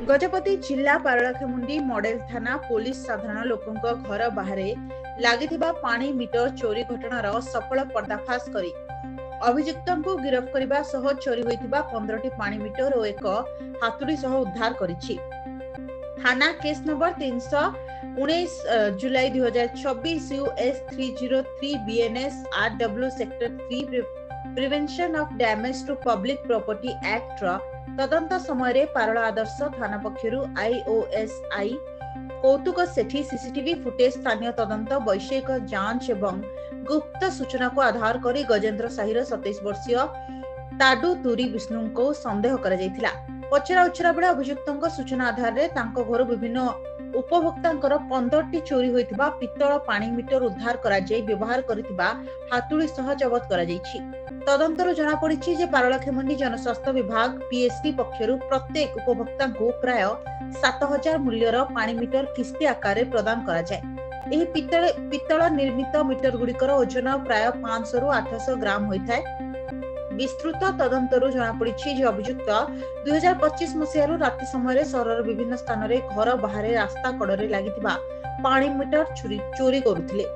गजपति जिला पारलाखेमुंडी मॉडेल थाना पुलिस साधारण लोकंक घर बाहरे लागिथिबा पानी मीटर चोरी घटनार सफल पर्दाफाश करी अभियुक्तଙ୍କୁ गिरफ करबा सह चोरी होइथिबा 15टी पानी मीटर और एक हातुड़ी सह उद्धार करिछि। थाना केस नंबर 319 जुलाई 2024 US 303 BNS RW sector 3 prevention of damage to public property act तदंत समय पारला आदर्श थाना पक्षरु IOSI कौतुक सेठी सीसीटीवी फुटेज स्थानीय तदंत वैषयिक जांच एवं गुप्त सूचना को आधार करी गजेंद्र साहिर 27 वर्षीय ताडू तुरी विष्णु को संदेह करा जायथिला। पचरा उचरा बेला अभियुक्तଙ୍କ सूचना आधार रे तांको घर विभिन्न उपभोक्तांकर 15टी चोरी होइथिबा पित्तल पानी मीटर उद्धार करा जाय व्यवहार करथिबा हातुड़ी सह जब्त करा जायछि। तदंतर जना पड़िछि जे पारलाखेमुंडी जनस्वास्थ्य विभाग PSP पक्षरु प्रत्येक उपभोक्ता को प्राय 7000 मूल्यर पानी मीटर किस्ती आकार रे प्रदान करा जाय। एही पित्तल निर्मित मीटर गुड़िकर ओजन प्राय 500 रु 800 ग्राम होइथाय। विस्तृत तदंतरु जना पड़िछि जे अभियुक्त 2025 मसियारु राति समय सहरर विभिन्न स्थान रे घर बाहर रास्ता कड़रे लागिथिबा पानी मीटर चोरी करुथिले।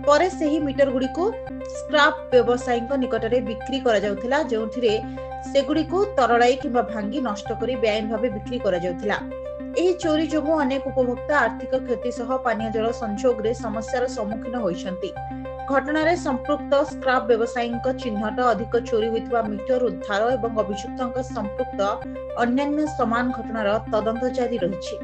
परे सेही मीटर गुडी को स्क्रैप व्यवसायीक निकटरे बिक्री करा जाउथिला, जेउथिरे सेगुडी को तरलाई किबा भांगी नष्ट करी बेआईन भाबे बिक्री करा जाउथिला। एही चोरी जोगु अनेक उपभोक्ता आर्थिक क्षति सह पानीय जल संजोग रे समस्यार सम्मुखीन होइछन्ति। घटनारे संपृक्त स्क्रैप व्यवसायीक चिन्हट अधिक चोरी होइथिबा मीटर उद्धार एवं अभियुक्तଙ୍କ संपृक्त अन्यान्य समान घटनार तदंत जारी रहिछि।